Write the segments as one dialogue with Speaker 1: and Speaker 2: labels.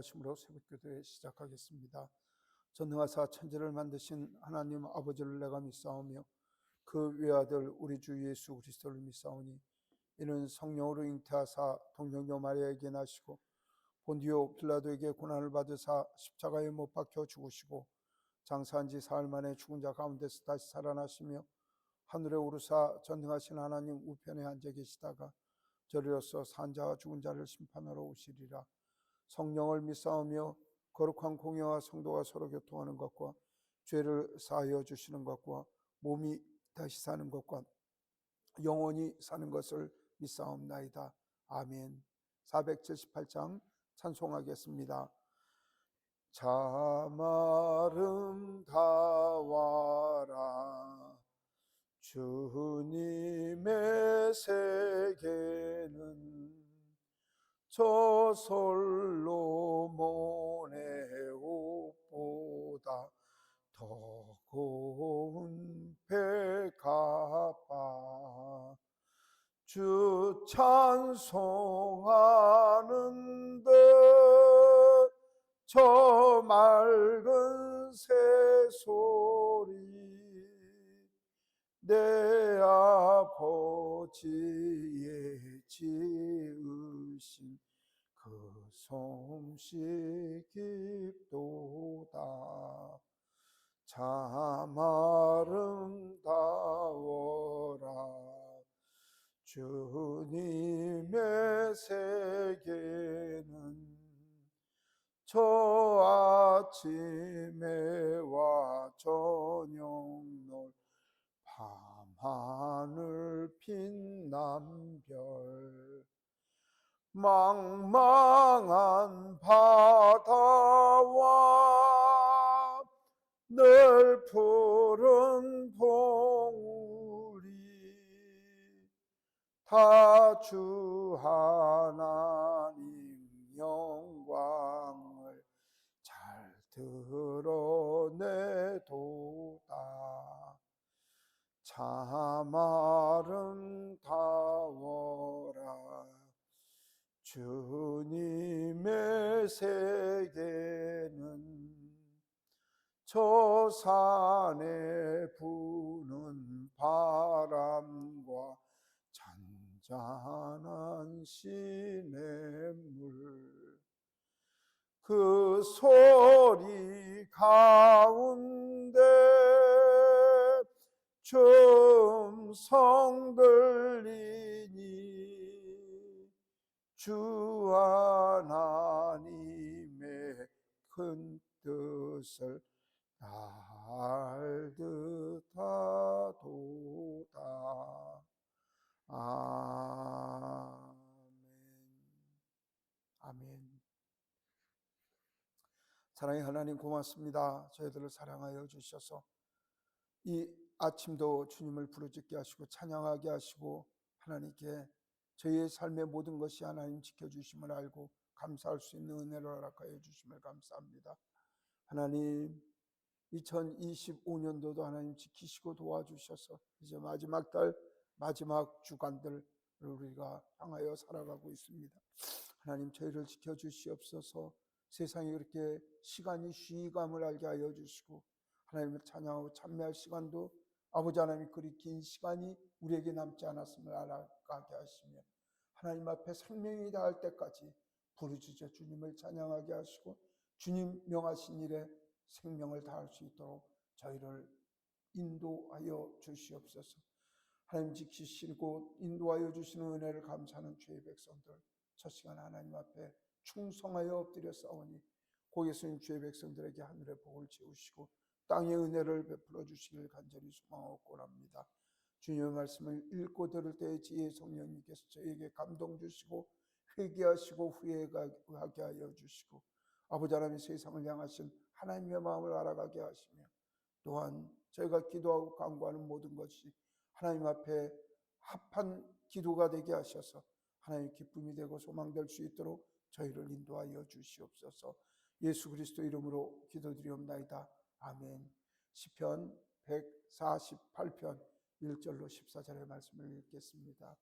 Speaker 1: 인도하심으로 새벽기도회 시작하겠습니다. 전능하사 천지를 만드신 하나님 아버지를 내가 믿사오며 그 외아들 우리 주 예수 그리스도를 믿사오니 이는 성령으로 잉태하사 동정녀 마리아에게 나시고 본디오 빌라도에게 고난을 받으사 십자가에 못 박혀 죽으시고 장사한 지 사흘 만에 죽은 자 가운데서 다시 살아나시며 하늘에 오르사 전능하신 하나님 우편에 앉아 계시다가 저리로서 산 자와 죽은 자를 심판하러 오시리라. 성령을 믿사오며 거룩한 공예와 성도가 서로 교통하는 것과 죄를 사하여 주시는 것과 몸이 다시 사는 것과 영원히 사는 것을 믿사옵나이다. 아멘. 478장 찬송하겠습니다. 참 아름다워라 주님의 세계는 저 솔로몬의 옷보다 더 고운 백합화 주 찬송하는데 저 맑은 새소리 내 아버지의 지으신 그 솜씨 깊도다. 참 아름다워라 주님의 세계는 저 아침에와 저녁놀 밤하늘 빛남별 망망한 바다와 늘 푸른 봉우리 다 주 하나님 영광을 잘 드러내도다. 참 아름다워라 주님의 세계는 저 산에 부는 바람과 잔잔한 시냇물 그 소리 가운데 춤성 들리니 주 하나님의 큰 뜻을 알 듯하도다. 아멘. 아멘. 사랑의 하나님 고맙습니다. 저희들을 사랑하여 주셔서 이 아침도 주님을 부르짖게 하시고 찬양하게 하시고 하나님께 저희의 삶의 모든 것이 하나님 지켜주심을 알고 감사할 수 있는 은혜를 허락하여 주심을 감사합니다. 하나님 2025년도도 하나님 지키시고 도와주셔서 이제 마지막 달 마지막 주간들을 우리가 향하여 살아가고 있습니다. 하나님 저희를 지켜주시옵소서. 세상에 그렇게 시간이 쉬감을 알게 하여 주시고 하나님을 찬양하고 찬미할 시간도 아버지 하나님이 그리 긴 시간이 우리에게 남지 않았음을 알아가게 하시며 하나님 앞에 생명이 닿을 때까지 부르짖어 주님을 찬양하게 하시고 주님 명하신 일에 생명을 다할 수 있도록 저희를 인도하여 주시옵소서. 하나님 지키시고 인도하여 주시는 은혜를 감사하는 주의 백성들 첫 시간 하나님 앞에 충성하여 엎드려 싸우니 고 예수님 주의 백성들에게 하늘의 복을 채우시고 땅의 은혜를 베풀어 주시길 간절히 소망하고 합니다. 주님의 말씀을 읽고 들을 때에 지혜의 성령님께서 저에게 감동 주시고 회개하시고 후회하게 하여 주시고 아버지 하나님 세상을 향하신 하나님의 마음을 알아가게 하시며 또한 저희가 기도하고 간구하는 모든 것이 하나님 앞에 합한 기도가 되게 하셔서 하나님의 기쁨이 되고 소망될 수 있도록 저희를 인도하여 주시옵소서. 예수 그리스도 이름으로 기도드리옵나이다. 아멘. 시편 148편 1절로 14절의 말씀을 읽겠습니다.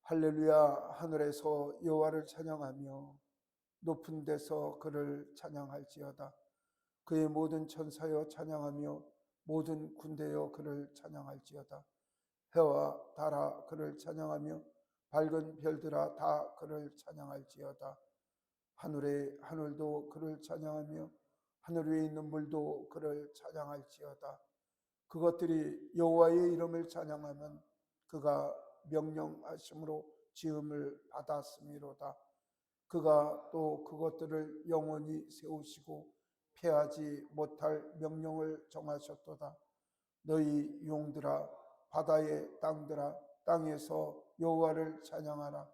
Speaker 1: 할렐루야. 하늘에서 여호와를 찬양하며 높은 데서 그를 찬양할지어다. 그의 모든 천사여 찬양하며 모든 군대여 그를 찬양할지어다. 해와 달아 그를 찬양하며 밝은 별들아 다 그를 찬양할지어다. 하늘의 하늘도 그를 찬양하며 하늘 위에 있는 물도 그를 찬양할지어다. 그것들이 여호와의 이름을 찬양하면 그가 명령하심으로 지음을 받았음이로다. 그가 또 그것들을 영원히 세우시고 패하지 못할 명령을 정하셨도다. 너희 용들아 바다의 땅들아 땅에서 여호와를 찬양하라.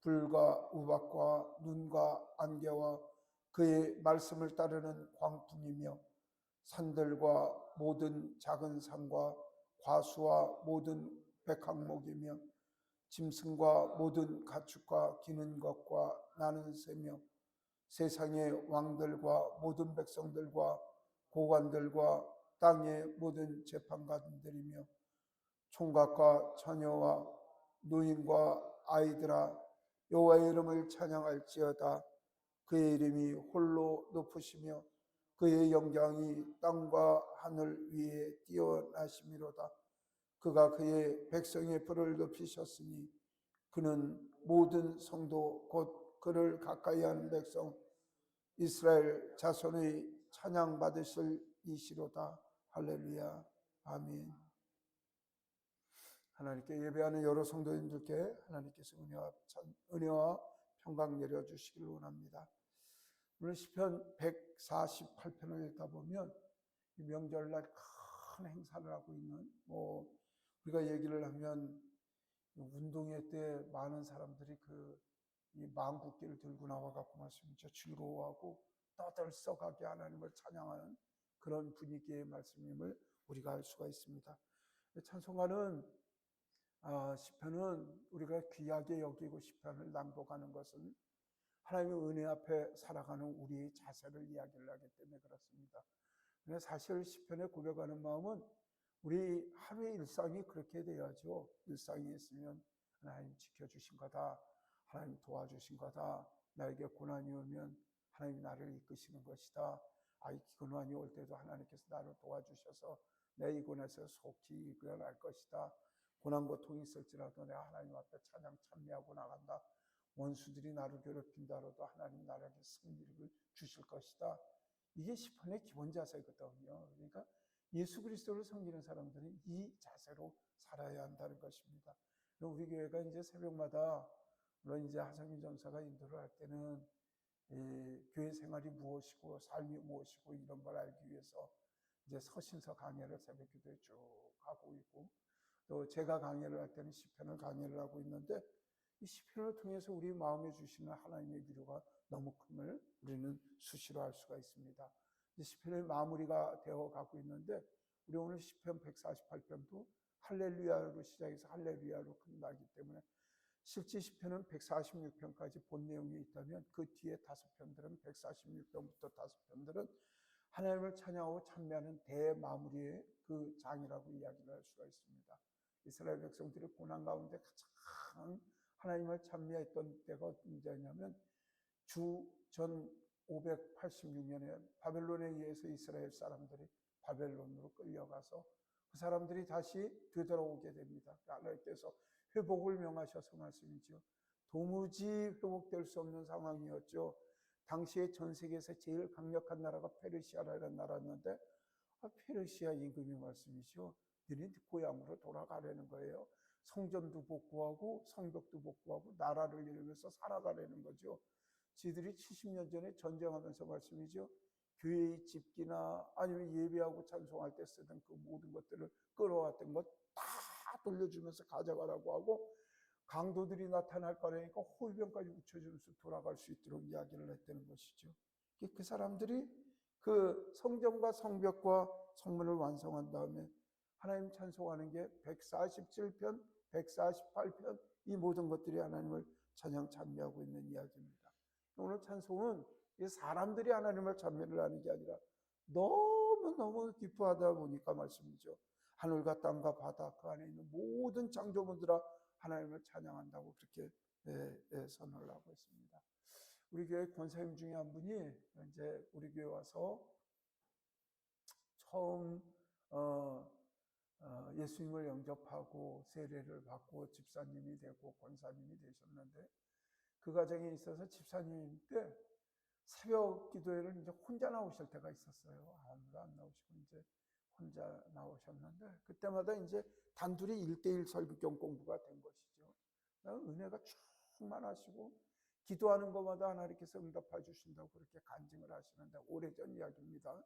Speaker 1: 불과 우박과 눈과 안개와 그의 말씀을 따르는 광풍이며 산들과 모든 작은 산과 과수와 모든 백항목이며 짐승과 모든 가축과 기는 것과 나는 새며 세상의 왕들과 모든 백성들과 고관들과 땅의 모든 재판관들이며 총각과 처녀와 노인과 아이들아 여호와의 이름을 찬양할지어다. 그의 이름이 홀로 높으시며 그의 영광이 땅과 하늘 위에 뛰어나심이로다. 그가 그의 백성의 불을 높이셨으니 그는 모든 성도 곧 그를 가까이하는 백성 이스라엘 자손의 찬양 받으실 이시로다. 할렐루야. 아멘. 하나님께 예배하는 여러 성도님들께 하나님께서 은혜와 평강 내려주시길 원합니다. 오늘 시편 148편을 읽다 보면 명절날 큰 행사를 하고 있는 우리가 얘기를 하면 운동회 때 많은 사람들이 이 망국기를 들고 나와 갖고 말씀이죠. 즐거워하고 떠들썩하게 하나님을 찬양하는 그런 분위기의 말씀임을 우리가 알 수가 있습니다. 찬송가는 시편은 우리가 귀하게 여기고 시편을 낭독하는 것은 하나님의 은혜 앞에 살아가는 우리의 자세를 이야기를 하기 때문에 그렇습니다. 사실 시편에 고백하는 마음은 우리 하루의 일상이 그렇게 돼야죠. 일상이 있으면 하나님 지켜주신 거다. 하나님 도와주신 거다. 나에게 고난이 오면 하나님이 나를 이끄시는 것이다. 이 고난이 올 때도 하나님께서 나를 도와주셔서 내 이 고난에서 속히 이겨낼 것이다. 고난 고통이 있을지라도 내가 하나님 앞에 찬양 찬미하고 나간다. 원수들이 나를 괴롭힌다라도 하나님 나에게 승리를 주실 것이다. 이게 시편의 기본 자세거든요. 그러니까 예수 그리스도를 섬기는 사람들은 이 자세로 살아야 한다는 것입니다. 우리 교회가 이제 새벽마다 물론 이제 하성민 전사가 인도를 할 때는 교회 생활이 무엇이고 삶이 무엇이고 이런 걸 알기 위해서 이제 서신서 강해를 새벽 기도에 쭉 하고 있고 또 제가 강해를 할 때는 시편을 강해를 하고 있는데 이 시편을 통해서 우리 마음에 주시는 하나님의 위로가 너무 큼을 우리는 수시로 알 수가 있습니다. 시편의 마무리가 되어 가고 있는데 우리 오늘 시편 148편도 할렐루야로 시작해서 할렐루야로 끝나기 때문에 실제 시편은 146편까지 본 내용이 있다면 그 뒤에 5편들은 146편부터 5편들은 하나님을 찬양하고 찬미하는 대마무리의 그 장이라고 이야기를 할 수가 있습니다. 이스라엘 백성들이 고난 가운데 가장 하나님을 찬미했던 때가 어떤 때냐면 주전 586년에 바벨론에 의해서 이스라엘 사람들이 바벨론으로 끌려가서 그 사람들이 다시 되돌아오게 됩니다. 하나님께서 회복을 명하셔서 말씀이죠. 도무지 회복될 수 없는 상황이었죠. 당시에 전 세계에서 제일 강력한 나라가 페르시아라는 나라였는데 페르시아 임금이 말씀이죠. 너네 고향으로 돌아가려는 거예요. 성전도 복구하고 성벽도 복구하고 나라를 이루면서 살아가려는 거죠. 지들이 70년 전에 전쟁하면서 말씀이죠. 교회의 집기나 아니면 예배하고 찬송할 때 쓰던 그 모든 것들을 끌어왔던 것 다 돌려주면서 가져가라고 하고 강도들이 나타날 거라니까 호위병까지 붙여주면서 돌아갈 수 있도록 이야기를 했다는 것이죠. 그 사람들이 그 성전과 성벽과 성문을 완성한 다음에 하나님 찬송하는 게 147편, 148편 이 모든 것들이 하나님을 찬양 찬미하고 있는 이야기입니다. 오늘 찬송은 이 사람들이 하나님을 찬미를 하는 게 아니라 너무너무 기뻐하다 보니까 말씀이죠. 하늘과 땅과 바다 그 안에 있는 모든 창조물들아 하나님을 찬양한다고 그렇게 선언을 하고 있습니다. 우리 교회 권사님 중에 한 분이 이제 우리 교회 와서 처음 예수님을 영접하고 세례를 받고 집사님이 되고 권사님이 되셨는데, 그 과정에 있어서 집사님 때 새벽 기도회를 이제 혼자 나오실 때가 있었어요. 아무도 안 나오시고 이제 혼자 나오셨는데, 그때마다 이제 단둘이 1대1 설교경 공부가 된 것이죠. 은혜가 충만하시고 기도하는 것마다 하나님께서 응답해 주신다고 그렇게 간증을 하시는데, 오래전 이야기입니다.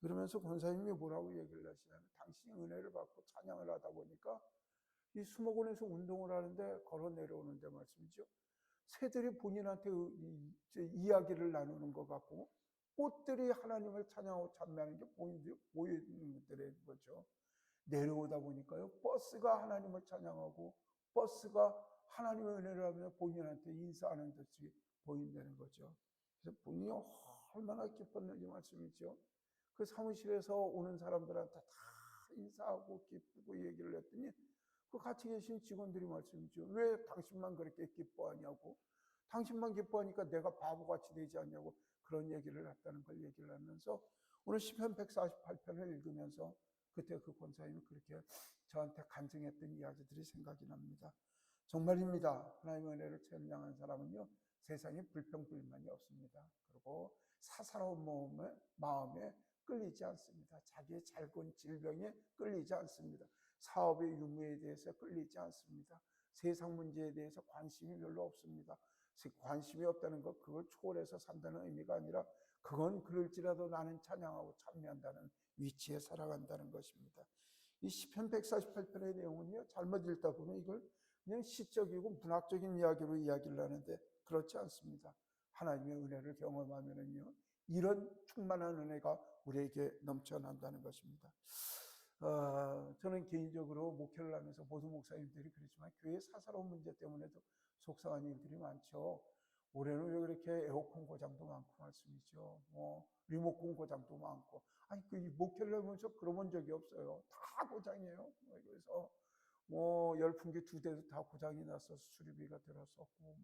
Speaker 1: 그러면서 권사님이 뭐라고 얘기를 하시냐면, 당신이 은혜를 받고 찬양을 하다 보니까 이 수목원에서 운동을 하는데 걸어 내려오는데 말씀이죠, 새들이 본인한테 이야기를 나누는 것 같고 꽃들이 하나님을 찬양하고 찬미하는 게 보이는 것들인 거죠. 내려오다 보니까요, 버스가 하나님을 찬양하고 버스가 하나님의 은혜를 하며 본인한테 인사하는 듯이 보인다는 거죠. 그래서 본인이 얼마나 기뻤는지 말씀이죠. 그 사무실에서 오는 사람들한테 다 인사하고 기쁘고 얘기를 했더니, 그 같이 계신 직원들이 말씀이죠. 왜 당신만 그렇게 기뻐하냐고, 당신만 기뻐하니까 내가 바보같이 되지 않냐고 그런 얘기를 했다는 걸 얘기를 하면서, 오늘 시편 148편을 읽으면서 그때 그 권사님이 그렇게 저한테 간증했던 이야기들이 생각이 납니다. 정말입니다. 하나님의 은혜를 찬양하는 사람은요, 세상에 불평불만이 없습니다. 그리고 사사로운 마음에 끌리지 않습니다. 자기의 잘건 질병에 끌리지 않습니다. 사업의 유무에 대해서 끌리지 않습니다. 세상 문제에 대해서 관심이 별로 없습니다. 관심이 없다는 것, 그걸 초월해서 산다는 의미가 아니라, 그건 그럴지라도 나는 찬양하고 찬미한다는 위치에 살아간다는 것입니다. 이 시편 148편의 내용은요, 잘못 읽다 보면 이걸 그냥 시적이고 문학적인 이야기로 이야기를 하는데, 그렇지 않습니다. 하나님의 은혜를 경험하면은요, 이런 충만한 은혜가 우리에게 넘쳐난다는 것입니다. 저는 개인적으로 목회를 하면서 모든 목사님들이 그렇지만 교회 사사로운 문제 때문에도 속상한 일들이 많죠. 올해는 왜 그렇게 에어컨 고장도 많고 말씀이죠. 리모컨 고장도 많고. 아니, 그 목회를 하면서 그런 본 적이 없어요. 다 고장이에요. 그래서 열풍기 2대도 다 고장이 나서 수리비가 들었었고,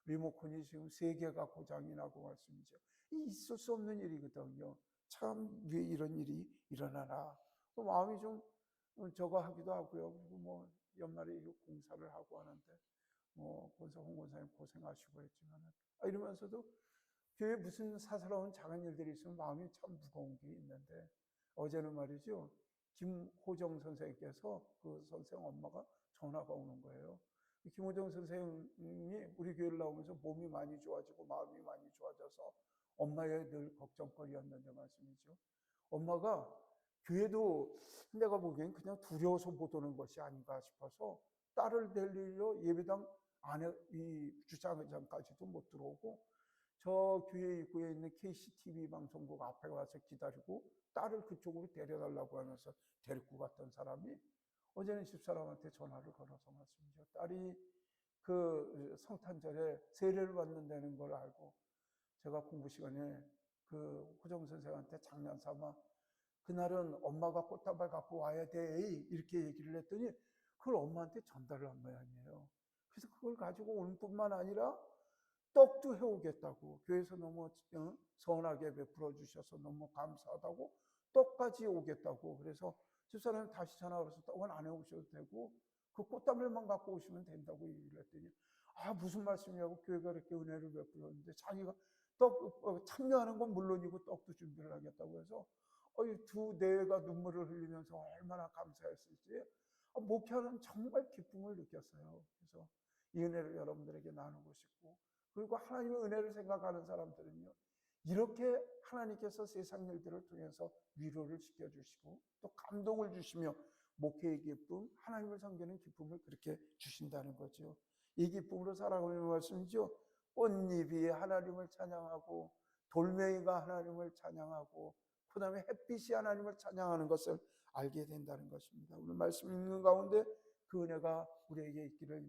Speaker 1: 리모컨이 지금 3개가 고장이 나고 말씀이죠. 있을 수 없는 일이거든요. 참, 왜 이런 일이 일어나나. 마음이 좀 저거 하기도 하고요. 그리고 연말에 공사를 하고 하는데, 홍 권사님 고생하시고 했지만은, 이러면서도 교회에 무슨 사사로운 작은 일들이 있으면 마음이 참 무거운 게 있는데, 어제는 말이죠, 김호정 선생님께서, 그 선생 엄마가 전화가 오는 거예요. 김호정 선생님이 우리 교회를 나오면서 몸이 많이 좋아지고 마음이 많이 좋아져서 엄마의 늘 걱정거리였는데 말씀이죠. 엄마가 교회도 내가 보기엔 그냥 두려워서 못 오는 것이 아닌가 싶어서 딸을 데리러 예배당 안에 이 주차장까지도 못 들어오고, 저 교회 입구에 있는 KCTV 방송국 앞에 와서 기다리고 딸을 그쪽으로 데려달라고 하면서 데리고 갔던 사람이, 어제는 집사람한테 전화를 걸어서 말씀이죠. 딸이 그 성탄절에 세례를 받는다는 걸 알고, 제가 공부 시간에 그 호정 선생한테 장난삼아 그날은 엄마가 꽃다발 갖고 와야 돼 이렇게 얘기를 했더니, 그걸 엄마한테 전달을 한 모양이에요. 그래서 그걸 가지고 오는 뿐만 아니라 떡도 해오겠다고, 교회에서 너무 선하게 베풀어 주셔서 너무 감사하다고 떡까지 오겠다고. 그래서 집사람이 다시 전화 걸어서 떡은 안 해오셔도 되고 그 꽃다발만 갖고 오시면 된다고 얘기를 했더니, 무슨 말씀이냐고, 교회가 이렇게 은혜를 베풀었는데 자기가 떡 참여하는 건 물론이고 떡도 준비를 하겠다고 해서, 두 내외가 눈물을 흘리면서 얼마나 감사했을지, 목회하는 정말 기쁨을 느꼈어요. 그래서 이 은혜를 여러분들에게 나누고 싶고, 그리고 하나님의 은혜를 생각하는 사람들은요, 이렇게 하나님께서 세상 일들을 통해서 위로를 시켜주시고 또 감동을 주시며 목회의 기쁨, 하나님을 섬기는 기쁨을 그렇게 주신다는 거죠. 이 기쁨으로 살아가는 말씀이죠. 꽃잎이 하나님을 찬양하고 돌멩이가 하나님을 찬양하고 그 다음에 햇빛이 하나님을 찬양하는 것을 알게 된다는 것입니다. 오늘 말씀 읽는 가운데 그 은혜가 우리에게 있기를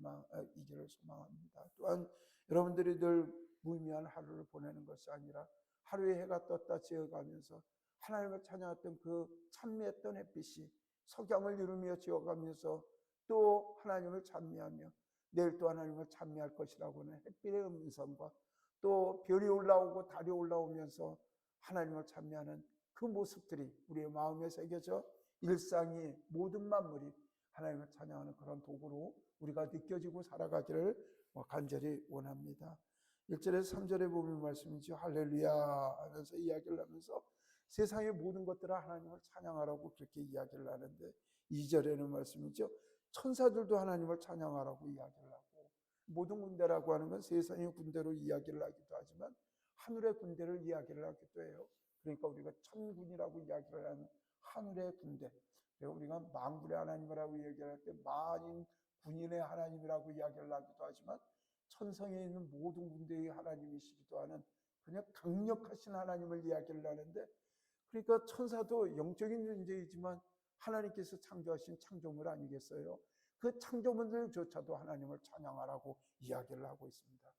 Speaker 1: 소망합니다. 또한 여러분들이 늘 무의미한 하루를 보내는 것이 아니라 하루에 해가 떴다 지어가면서 하나님을 찬양했던 그 찬미했던 햇빛이 석양을 이루며 지어가면서 또 하나님을 찬미하며 내일 또 하나님을 찬미할 것이라고 하는 햇빛의 음성과 또 별이 올라오고 달이 올라오면서 하나님을 찬미하는 그 모습들이 우리의 마음에 새겨져 일상이 모든 만물이 하나님을 찬양하는 그런 도구로 우리가 느껴지고 살아가기를 간절히 원합니다. 1절에서 3절에 보면 말씀이죠. 할렐루야 하면서 이야기를 하면서 세상의 모든 것들을 하나님을 찬양하라고 그렇게 이야기를 하는데 2절에는 말씀이죠. 천사들도 하나님을 찬양하라고 이야기를 하고, 모든 군대라고 하는 건 세상의 군대로 이야기를 하기도 하지만 하늘의 군대를 이야기를 하기도 해요. 그러니까 우리가 천군이라고 이야기를 하는 하늘의 군대, 그리고 우리가 만군의 하나님이라고 이야기할 때 만인 군인의 하나님이라고 이야기를 하기도 하지만 천성에 있는 모든 군대의 하나님이시기도 하는 그냥 강력하신 하나님을 이야기를 하는데, 그러니까 천사도 영적인 존재이지만 하나님께서 창조하신 창조물 아니겠어요? 그 창조물들조차도 하나님을 찬양하라고 이야기를 하고 있습니다.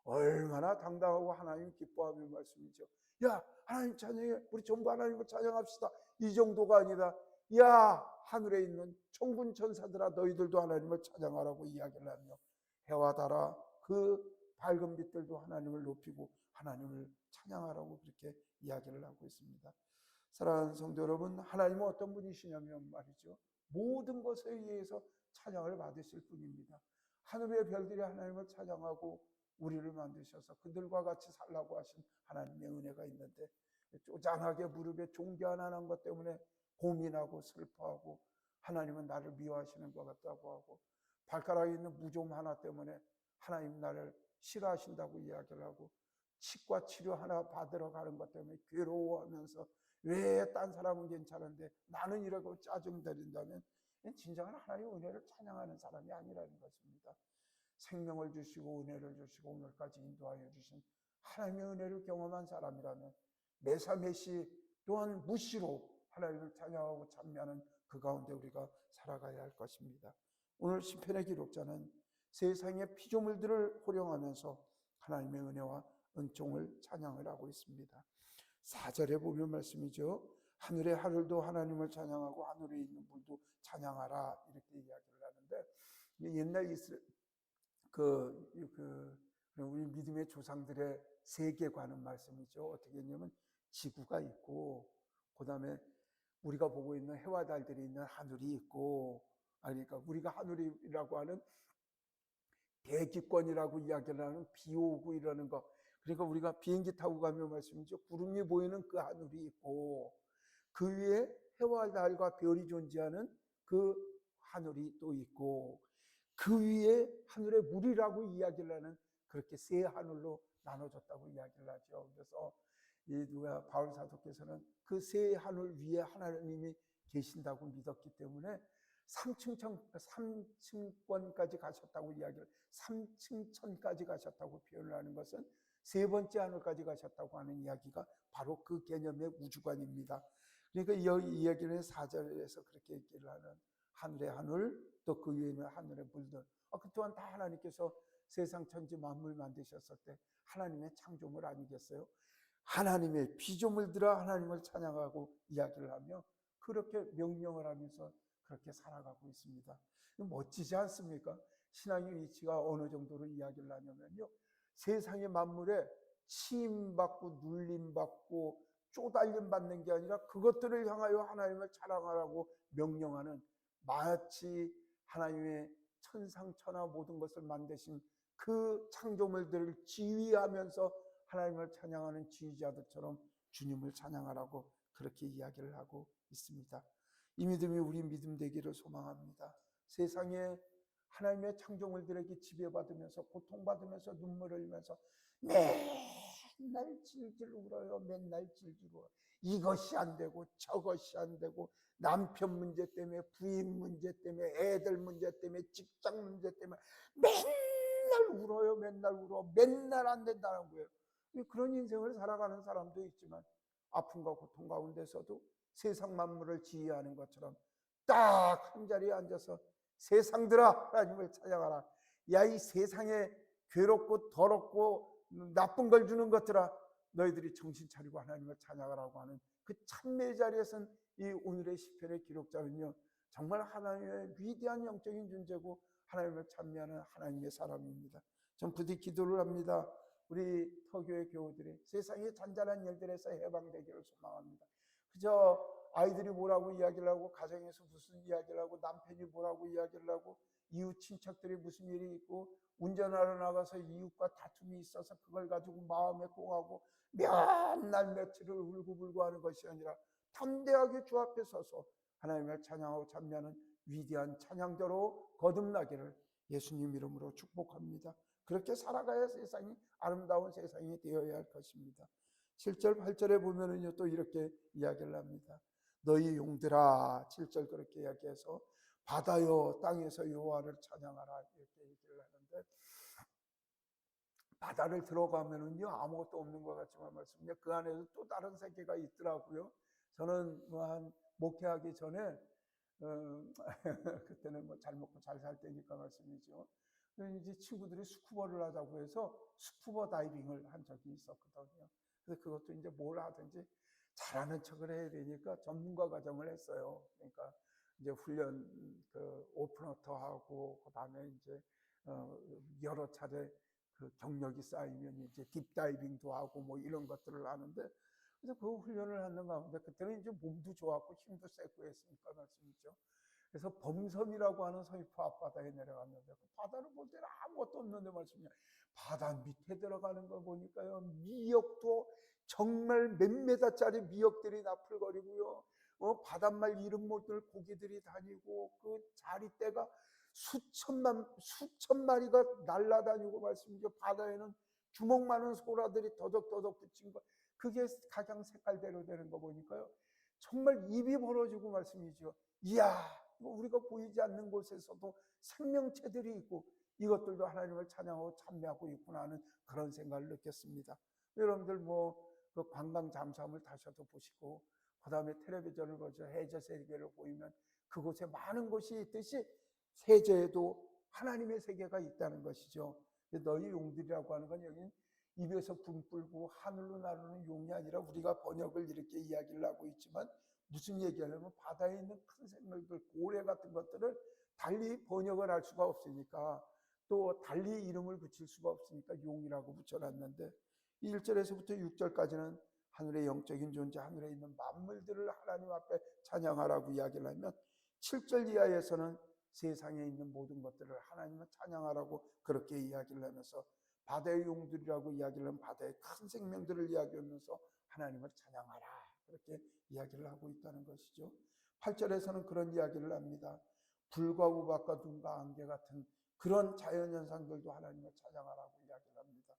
Speaker 1: 얼마나 당당하고 하나님 기뻐하는 말씀이죠. 야, 하나님 찬양해, 우리 전부 하나님을 찬양합시다. 이 정도가 아니라 야, 하늘에 있는 천군 천사들아 너희들도 하나님을 찬양하라고 이야기를 하며, 해와 달아 그 밝은 빛들도 하나님을 높이고 하나님을 찬양하라고 그렇게 이야기를 하고 있습니다. 사랑하는 성도 여러분, 하나님은 어떤 분이시냐면 말이죠, 모든 것에 의해서 찬양을 받으실 분입니다. 하늘의 별들이 하나님을 찬양하고 우리를 만드셔서 그들과 같이 살라고 하신 하나님의 은혜가 있는데, 쪼잔하게 무릎에 종기 하나 난 것 때문에 고민하고 슬퍼하고 하나님은 나를 미워하시는 것 같다고 하고, 발가락에 있는 무좀 하나 때문에 하나님 나를 싫어하신다고 이야기를 하고, 치과 치료 하나 받으러 가는 것 때문에 괴로워하면서 왜 딴 사람은 괜찮은데 나는 이러고 짜증들인다면 진정한 하나님의 은혜를 찬양하는 사람이 아니라는 것입니다. 생명을 주시고 은혜를 주시고 오늘까지 인도하여 주신 하나님의 은혜를 경험한 사람이라면 매사매시 또한 무시로 하나님을 찬양하고 찬미하는 그 가운데 우리가 살아가야 할 것입니다. 오늘 시편의 기록자는 세상의 피조물들을 호령하면서 하나님의 은혜와 은총을 찬양을 하고 있습니다. 4절에 보면 말씀이죠. 하늘의 하늘도 하나님을 찬양하고 하늘에 있는 물도 찬양하라 이렇게 이야기를 하는데, 옛날 우리 믿음의 조상들의 세계관은 말씀이죠. 어떻게 했냐면 지구가 있고 그 다음에 우리가 보고 있는 해와 달들이 있는 하늘이 있고, 그러니까 우리가 하늘이라고 하는 대기권이라고 이야기를 하는 비 오고 이러는 거, 그러니까 우리가 비행기 타고 가면 말씀이죠. 구름이 보이는 그 하늘이 있고 그 위에 해와 달과 별이 존재하는 그 하늘이 또 있고 그 위에 하늘의 물이라고 이야기를 하는, 그렇게 세 하늘로 나눠졌다고 이야기를 하죠. 그래서 이 바울 사도께서는 그 세 하늘 위에 하나님이 계신다고 믿었기 때문에 3층권까지 가셨다고 이야기를, 3층천까지 가셨다고 표현을 하는 것은 세 번째 하늘까지 가셨다고 하는 이야기가 바로 그 개념의 우주관입니다. 그러니까 이 이야기는 4절에서 그렇게 얘기를 하는 하늘의 하늘, 또 그 위에 있는 하늘의 물들, 그 또한 다 하나님께서 세상 천지 만물 만드셨을 때 하나님의 창조물 아니겠어요? 하나님의 피조물들아 하나님을 찬양하고 이야기를 하며 그렇게 명령을 하면서 그렇게 살아가고 있습니다. 멋지지 않습니까? 신앙의 위치가 어느 정도로 이야기를 하냐면요, 세상의 만물에 치임받고 눌림받고 쪼달림 받는 게 아니라 그것들을 향하여 하나님을 찬양하라고 명령하는, 마치 하나님의 천상천하 모든 것을 만드신 그 창조물들을 지휘하면서 하나님을 찬양하는 지휘자들처럼 주님을 찬양하라고 그렇게 이야기를 하고 있습니다. 이 믿음이 우리 믿음 되기를 소망합니다. 세상에 하나님의 창조물들에게 지배받으면서 고통받으면서 눈물을 흘리면서 맨날 질질 울어요. 맨날 질질 울어요. 이것이 안 되고 저것이 안 되고 남편 문제 때문에, 부인 문제 때문에, 애들 문제 때문에, 직장 문제 때문에 맨날 울어요. 맨날 울어. 맨날 안 된다는 거예요. 그런 인생을 살아가는 사람도 있지만 아픔과 고통 가운데서도 세상 만물을 지휘하는 것처럼 딱 한 자리에 앉아서 세상들아 하나님을 찬양하라. 야, 이 세상에 괴롭고 더럽고 나쁜 걸 주는 것들아 너희들이 정신 차리고 하나님을 찬양하라고 하는 그 찬미의 자리에선 이 오늘의 시편의 기록자는요, 정말 하나님의 위대한 영적인 존재고 하나님을 찬미하는 하나님의 사람입니다. 전 부디 기도를 합니다. 우리 터교의 교우들이 세상의 잔잔한 일들에서 해방되기를 소망합니다. 그저 아이들이 뭐라고 이야기를 하고, 가정에서 무슨 이야기를 하고, 남편이 뭐라고 이야기를 하고, 이웃 친척들이 무슨 일이 있고, 운전하러 나가서 이웃과 다툼이 있어서 그걸 가지고 마음에 꽁하고 몇 날 며칠을 울고불고 하는 것이 아니라 담대하게 주 앞에 서서 하나님을 찬양하고 찬미하는 위대한 찬양자로 거듭나기를 예수님 이름으로 축복합니다. 그렇게 살아가야 세상이 아름다운 세상이 되어야 할 것입니다. 7절 8절에 보면은요 또 이렇게 이야기를 합니다. 너희 용들아, 7절 그렇게 이야기해서 바다여 땅에서 여호와를 찬양하라 이렇게 얘기를 하는데, 바다를 들어가면은요 아무것도 없는 것 같지만 말씀이요 그 안에서 또 다른 세계가 있더라고요. 저는 뭐 한 목회하기 전에 그때는 뭐 잘 먹고 잘 살 때니까 말씀이죠. 이제 친구들이 스쿠버를 하자고 해서 스쿠버 다이빙을 한 적이 있었거든요. 그래서 그것도 이제 뭘 하든지 잘하는 척을 해야 되니까 전문가 과정을 했어요. 그러니까 이제 훈련 그 오픈워터하고 그다음에 이제 여러 차례 그 경력이 쌓이면 이제 딥다이빙도 하고 뭐 이런 것들을 하는데, 그래서 그 훈련을 하는 가운데 그때는 이제 몸도 좋았고 힘도 세고 했으니까 말씀이죠. 그래서 범섬이라고 하는 서귀포 앞바다에 내려갔는데 그 바다를 볼 때는 아무것도 없는데 말씀이죠. 바다 밑에 들어가는 거 보니까요 미역도 정말 몇 메다짜리 미역들이 나풀거리고요. 바닷말 이름 모를 고기들이 다니고 그 자리떼가 수천 마리가 날아다니고 말씀이죠. 바다에는 주먹 많은 소라들이 더덕더덕 붙인 거, 그게 각양 색깔대로 되는 거 보니까요 정말 입이 벌어지고 말씀이죠. 이야, 우리가 보이지 않는 곳에서도 생명체들이 있고 이것들도 하나님을 찬양하고 찬미하고 있구나 하는 그런 생각을 느꼈습니다. 여러분들 그 관광 잠수함을 타셔도 보시고, 그 다음에 텔레비전을 보죠. 해저 세계를 보이면 그곳에 많은 곳이 있듯이 세계에도 하나님의 세계가 있다는 것이죠. 너희 용들이라고 하는 건 여기 입에서 분 뿔고 하늘로 나르는 용이 아니라 우리가 번역을 이렇게 이야기를 하고 있지만 무슨 얘기하냐면 바다에 있는 큰 생물들, 고래 같은 것들을 달리 번역을 할 수가 없으니까, 또 달리 이름을 붙일 수가 없으니까 용이라고 붙여놨는데, 1절에서부터 6절까지는 하늘의 영적인 존재, 하늘에 있는 만물들을 하나님 앞에 찬양하라고 이야기를 하면, 7절 이하에서는 세상에 있는 모든 것들을 하나님을 찬양하라고 그렇게 이야기를 하면서, 바다의 용들이라고 이야기를 하면 바다의 큰 생명들을 이야기하면서 하나님을 찬양하라 그렇게 이야기를 하고 있다는 것이죠. 8절에서는 그런 이야기를 합니다. 불과 우박과 눈과 안개 같은 그런 자연현상들도 하나님을 찬양하라고 이야기를 합니다.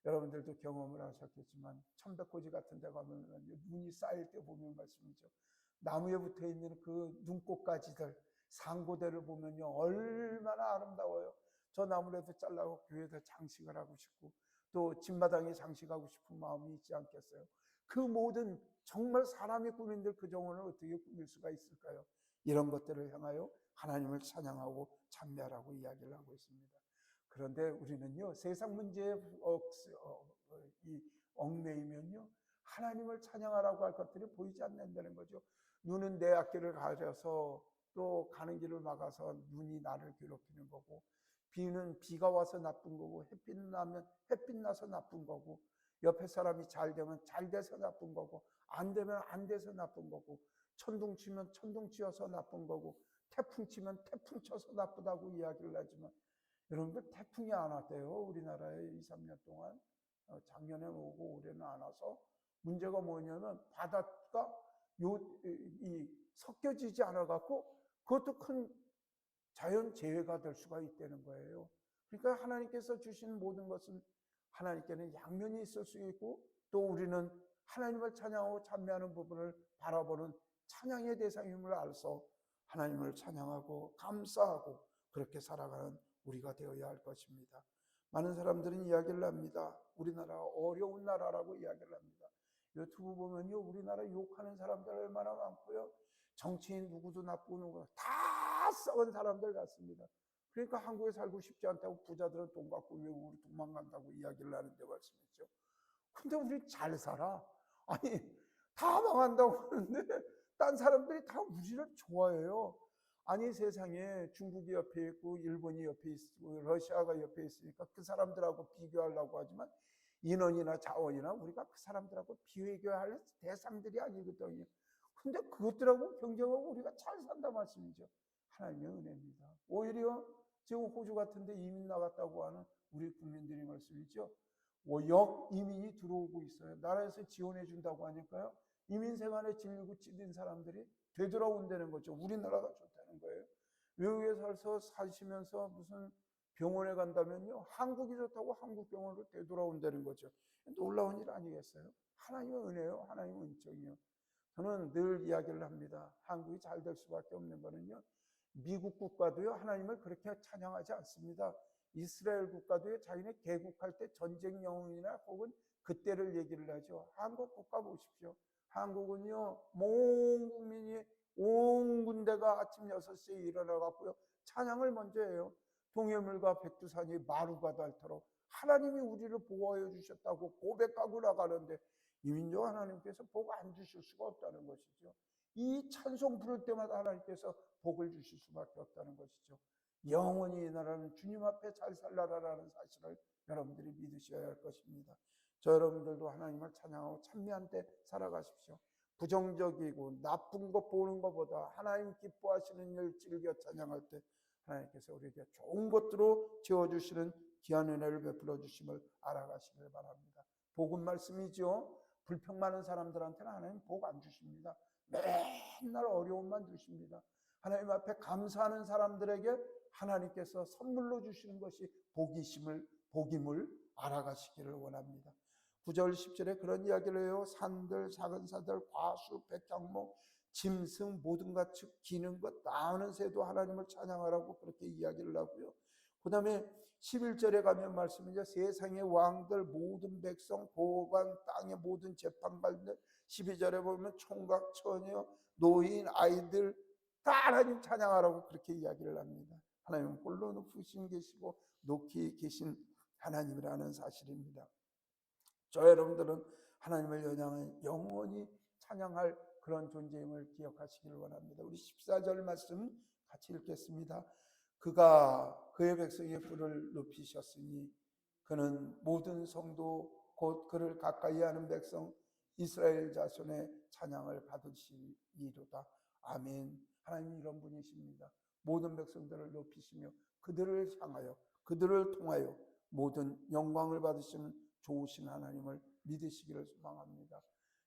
Speaker 1: 여러분들도 경험을 하셨겠지만 천백고지 같은 데 가면 눈이 쌓일 때 보면 말씀이죠. 나무에 붙어 있는 그 눈꽃가지들, 상고대를 보면요 얼마나 아름다워요. 저 나무라도 잘라고 교회에다 장식을 하고 싶고 또 집마당에 장식하고 싶은 마음이 있지 않겠어요? 그 모든 정말 사람이 꾸민들 그 정원을 어떻게 꾸밀 수가 있을까요? 이런 것들을 향하여 하나님을 찬양하고 찬미하라고 이야기를 하고 있습니다. 그런데 우리는요 세상 문제에 얽매이면요 하나님을 찬양하라고 할 것들이 보이지 않는다는 거죠. 눈은 내 앞길을 가려서 또 가는 길을 막아서 눈이 나를 괴롭히는 거고, 비는 비가 와서 나쁜 거고, 햇빛 나면 햇빛 나서 나쁜 거고, 옆에 사람이 잘 되면 잘 돼서 나쁜 거고, 안 되면 안 돼서 나쁜 거고, 천둥 치면 천둥 치어서 나쁜 거고, 태풍 치면 태풍 쳐서 나쁘다고 이야기를 하지만, 여러분들 태풍이 안 왔대요. 우리나라에 2, 3년 동안. 작년에 오고 올해는 안 와서 문제가 뭐냐면 바다가 섞여지지 않아 갖고 그것도 큰 자연 재해가 될 수가 있다는 거예요. 그러니까 하나님께서 주신 모든 것은 하나님께는 양면이 있을 수 있고, 또 우리는 하나님을 찬양하고 찬미하는 부분을 바라보는 찬양의 대상임을 알아서 하나님을 찬양하고 감사하고 그렇게 살아가는 우리가 되어야 할 것입니다. 많은 사람들은 이야기를 합니다. 우리나라 어려운 나라라고 이야기를 합니다. 유튜브 보면요 우리나라 욕하는 사람들 얼마나 많고요. 정치인 누구도 나쁘고 누구도 다 썩은 사람들 같습니다. 그러니까 한국에 살고 싶지 않다고 부자들은 돈 갖고 외국으로 도망간다고 이야기를 하는데 말씀이죠. 근데 우리 잘 살아. 아니 다 망한다고 하는데 딴 사람들이 다 우리를 좋아해요. 아니 세상에 중국이 옆에 있고 일본이 옆에 있고 러시아가 옆에 있으니까 그 사람들하고 비교하려고 하지만 인원이나 자원이나 우리가 그 사람들하고 비교할 대상들이 아니거든요. 근데 그것들하고 경쟁하고 우리가 잘 산다 말씀이죠. 하나님의 은혜입니다. 오히려 지금 호주 같은 데 이민 나갔다고 하는 우리 국민들이 말씀이죠. 역 이민이 들어오고 있어요. 나라에서 지원해 준다고 하니까요. 이민 생활에 질리고 찌든 사람들이 되돌아온다는 거죠. 우리나라가 좋다는 거예요. 외국에 살서 사시면서 무슨 병원에 간다면요. 한국이 좋다고 한국 병원으로 되돌아온다는 거죠. 놀라운 일 아니겠어요? 하나님의 은혜요. 하나님의 은총이요. 저는 늘 이야기를 합니다. 한국이 잘 될 수밖에 없는 거는요. 미국 국가도요. 하나님을 그렇게 찬양하지 않습니다. 이스라엘 국가도요. 자기네 개국할 때 전쟁 영웅이나 혹은 그때를 얘기를 하죠. 한국 국가 보십시오. 한국은요. 온 국민이 온 군대가 아침 6시에 일어나 갖고요. 찬양을 먼저 해요. 동해물과 백두산이 마루가 닳도록 하나님이 우리를 보호하여 주셨다고 고백하고 나가는데 이 민족 하나님께서 복 안 주실 수가 없다는 것이죠. 이 찬송 부를 때마다 하나님께서 복을 주실 수밖에 없다는 것이죠. 영원히 이 나라는 주님 앞에 잘 살라라는 사실을 여러분들이 믿으셔야 할 것입니다. 저 여러분들도 하나님을 찬양하고 찬미한 때 살아가십시오. 부정적이고 나쁜 것 보는 것보다 하나님 기뻐하시는 일 즐겨 찬양할 때 하나님께서 우리에게 좋은 것들로 채워주시는 귀한 은혜를 베풀어 주심을 알아가시길 바랍니다. 복음 말씀이죠. 불평 많은 사람들한테는 하나님 복 안 주십니다. 맨날 어려움만 주십니다. 하나님 앞에 감사하는 사람들에게 하나님께서 선물로 주시는 것이 복임을 알아가시기를 원합니다. 9절 10절에 그런 이야기를 해요. 산들 작은 사들 과수 백향목 짐승 모든 가축 기는 것 나오는 새도 하나님을 찬양하라고 그렇게 이야기를 하고요. 그 다음에 11절에 가면 말씀이죠. 세상의 왕들 모든 백성 고관 땅의 모든 재판관들 12절에 보면 총각 처녀 노인 아이들 다 하나님 찬양하라고 그렇게 이야기를 합니다. 하나님은 홀로 높으신 계시고 높이 계신 하나님이라는 사실입니다. 저 여러분들은 하나님을 영원히 찬양할 그런 존재임을 기억하시기를 원합니다. 우리 14절 말씀 같이 읽겠습니다. 그가 그의 백성의 뿔을 높이셨으니 그는 모든 성도 곧 그를 가까이 하는 백성 이스라엘 자손의 찬양을 받으시리로다. 아멘. 하나님이 이런 분이십니다. 모든 백성들을 높이시며 그들을 향하여 그들을 통하여 모든 영광을 받으시는 좋으신 하나님을 믿으시기를 소망합니다.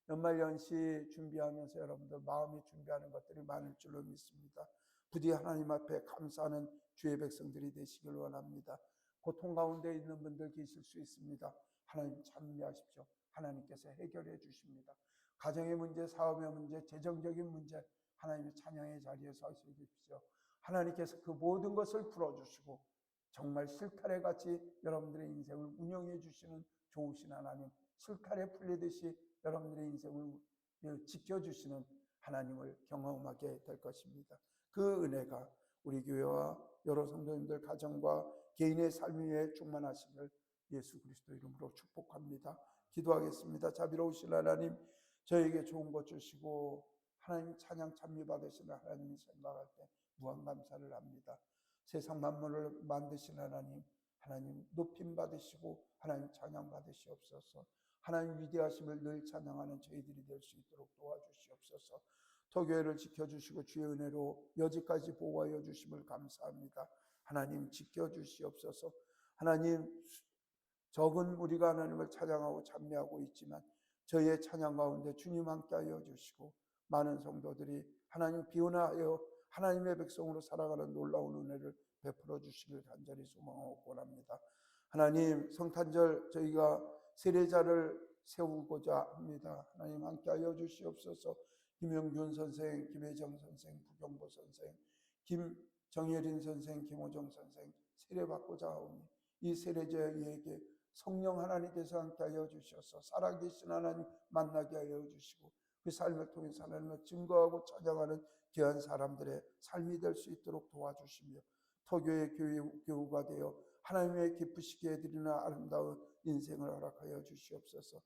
Speaker 1: 연말연시 준비하면서 여러분들 마음이 준비하는 것들이 많을 줄로 믿습니다. 부디 하나님 앞에 감사하는 주의 백성들이 되시길 원합니다. 고통 가운데 있는 분들 계실 수 있습니다. 하나님 찬미하십시오. 하나님께서 해결해 주십니다. 가정의 문제, 사업의 문제, 재정적인 문제 하나님의 찬양의 자리에 서 계십시오. 하나님께서 그 모든 것을 풀어주시고 정말 실타래 같이 여러분들의 인생을 운영해 주시는 좋으신 하나님, 실타래 풀리듯이 여러분들의 인생을 지켜주시는 하나님을 경험하게 될 것입니다. 그 은혜가 우리 교회와 여러 성도님들 가정과 개인의 삶 위에 충만하시길 예수 그리스도 이름으로 축복합니다. 기도하겠습니다. 자비로우신 하나님, 저에게 좋은 것 주시고 하나님 찬양 찬미 받으시는 하나님을 생각할 때 무한 감사를 합니다. 세상 만물을 만드신 하나님, 하나님 높임 받으시고 하나님 찬양 받으시옵소서. 하나님 위대하심을 늘 찬양하는 저희들이 될 수 있도록 도와주시옵소서. 토교회를 지켜주시고 주의 은혜로 여지까지 보호하여 주심을 감사합니다. 하나님 지켜주시옵소서. 하나님 적은 우리가 하나님을 찬양하고 찬미하고 있지만 저희의 찬양 가운데 주님 함께하여 주시고 많은 성도들이 하나님 비운하여 하나님의 백성으로 살아가는 놀라운 은혜를 베풀어 주시길 간절히 소망하고 원합니다. 하나님 성탄절 저희가 세례자를 세우고자 합니다. 하나님 함께하여 주시옵소서. 김영균 선생, 김혜정 선생, 부경보 선생, 김정예린 선생, 김호정 선생 세례받고자 하오니 이 세례자에게 성령 하나님께서 함께하여 주셔서 살아계신 하나님 만나게 하여 주시고 그 삶을 통해서 하나님을 증거하고 찬양하는 귀한 사람들의 삶이 될 수 있도록 도와주시며 토교의 교우가 되어 하나님의 기쁘시게 해드리는 아름다운 인생을 허락하여 주시옵소서.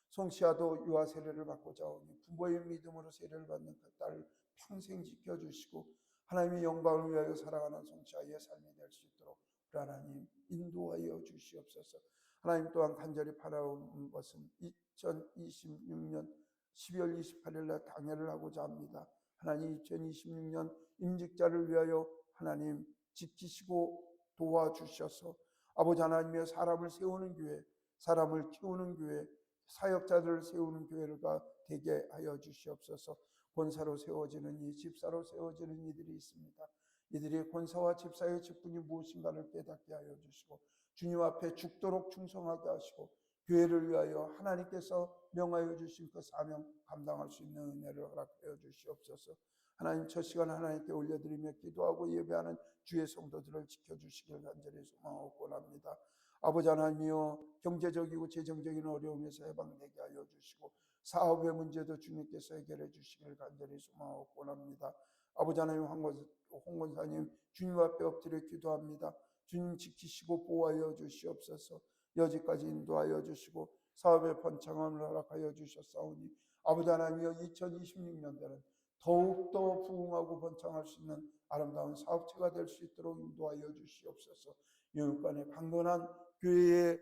Speaker 1: 송시아도 유아 세례를 받고자 하오니 부모의 믿음으로 세례를 받는 그 딸을 평생 지켜주시고 하나님의 영광을 위하여 살아가는 성취자의 삶이 될 수 있도록 하나님 인도하여 주시옵소서. 하나님 또한 간절히 바라온 것은 2026년 12월 28일 날 당회를 하고자 합니다. 하나님 2026년 임직자를 위하여 하나님 지키시고 도와주셔서 아버지 하나님의 사람을 세우는 교회, 사람을 키우는 교회, 사역자들을 세우는 교회가 되게 하여 주시옵소서. 권사로 세워지는 이 집사로 세워지는 이들이 있습니다. 이들이 권사와 집사의 직분이 무엇인가를 깨닫게 하여 주시고 주님 앞에 죽도록 충성하게 하시고 교회를 위하여 하나님께서 명하여 주신 그 사명 감당할 수 있는 은혜를 허락하여 주시옵소서. 하나님 첫 시간 하나님께 올려드리며 기도하고 예배하는 주의 성도들을 지켜주시길 간절히 소망하고 원합니다. 아버지 하나님이여 경제적이고 재정적인 어려움에서 해방되게 하여 주시고 사업의 문제도 주님께서 해결해 주시길 간절히 소망하고 원합니다. 아버지 하나님 홍 권사님 주님 앞에 엎드려 기도합니다. 주님 지키시고 보호하여 주시옵소서. 여기까지 인도하여 주시고 사업의 번창함을 허락하여 주셨사오니 아버지 하나님이여 2026년도는 더욱더 부흥하고 번창할 수 있는 아름다운 사업체가 될 수 있도록 인도하여 주시옵소서. 영육간의 강건한 교회에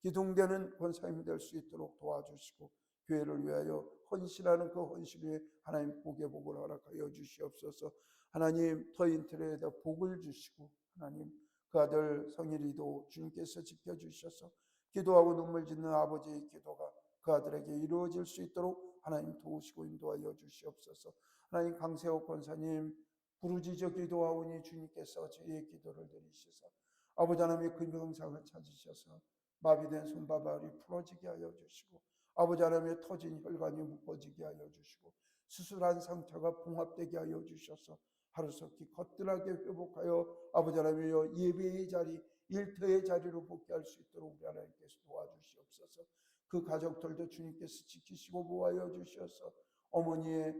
Speaker 1: 기둥되는 권사님이 될 수 있도록 도와주시고 교회를 위하여 헌신하는 그 헌신 위에 하나님 복의 복을 허락하여 주시옵소서. 하나님 터인틀에다 복을 주시고 하나님 그 아들 성일이도 주님께서 지켜주셔서 기도하고 눈물 짓는 아버지의 기도가 그 아들에게 이루어질 수 있도록 하나님 도우시고 인도하여 주시옵소서. 하나님 강세옥 권사님 부르짖어 기도하오니 주님께서 저희의 기도를 들으시사 아버지 하나님의 근성상을 찾으셔서 마비된 손바닥이 풀어지게 하여 주시고 아버지 하나님의 터진 혈관이 묶어지게 하여 주시고 수술한 상처가 봉합되게 하여 주셔서 하루속히 거뜬하게 회복하여 아버지 하나님의 예배의 자리 일터의 자리로 복귀할 수 있도록 우리 하나님께서 도와주시옵소서. 그 가족들도 주님께서 지키시고 보호하여 주셔서 어머니의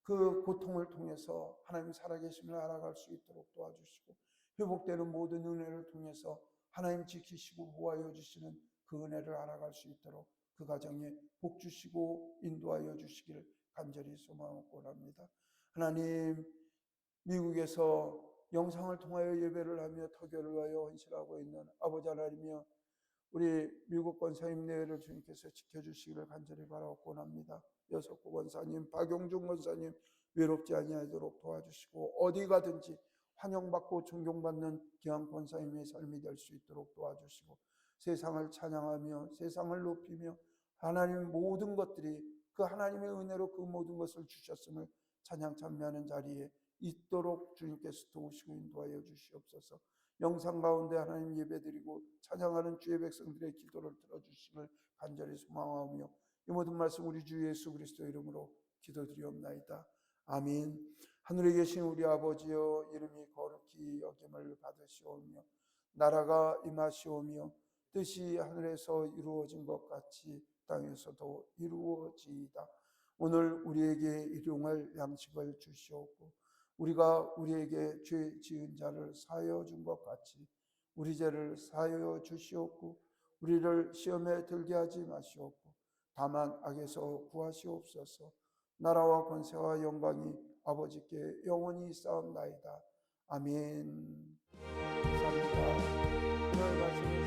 Speaker 1: 그 고통을 통해서 하나님 살아계심을 알아갈 수 있도록 도와주시고 회복되는 모든 은혜를 통해서 하나님 지키시고 보호하여 주시는 그 은혜를 알아갈 수 있도록 그 가정에 복 주시고 인도하여 주시기를 간절히 소망하고 원합니다. 하나님 미국에서 영상을 통하여 예배를 하며 터교를 하여 헌신하고 있는 아버지 하나님이여 우리 미국 권사님 내외를 주님께서 지켜주시기를 간절히 바라고 원합니다. 여석구 권사님, 박용준 권사님 외롭지 아니하도록 도와주시고 어디 가든지 환영받고 존경받는 귀한 권사님의 삶이 될 수 있도록 도와주시고 세상을 찬양하며 세상을 높이며 하나님 모든 것들이 그 하나님의 은혜로 그 모든 것을 주셨음을 찬양 찬미하는 자리에 있도록 주님께서 도우시고 인도하여 주시옵소서. 영상 가운데 하나님 예배드리고 찬양하는 주의 백성들의 기도를 들어주시길 간절히 소망하오며 이 모든 말씀 우리 주 예수 그리스도 이름으로 기도드리옵나이다. 아멘. 하늘에 계신 우리 아버지여 이름이 거룩히 여김을 받으시오며 나라가 임하시오며 뜻이 하늘에서 이루어진 것 같이 땅에서도 이루어지이다. 오늘 우리에게 일용할 양식을 주시옵고 우리가 우리에게 죄 지은 자를 사하여 준 것 같이 우리 죄를 사하여 주시옵고 우리를 시험에 들게 하지 마시옵고 다만 악에서 구하시옵소서. 나라와 권세와 영광이 아버지께 영원히 있사옵나이다. 아멘. 감사합니다.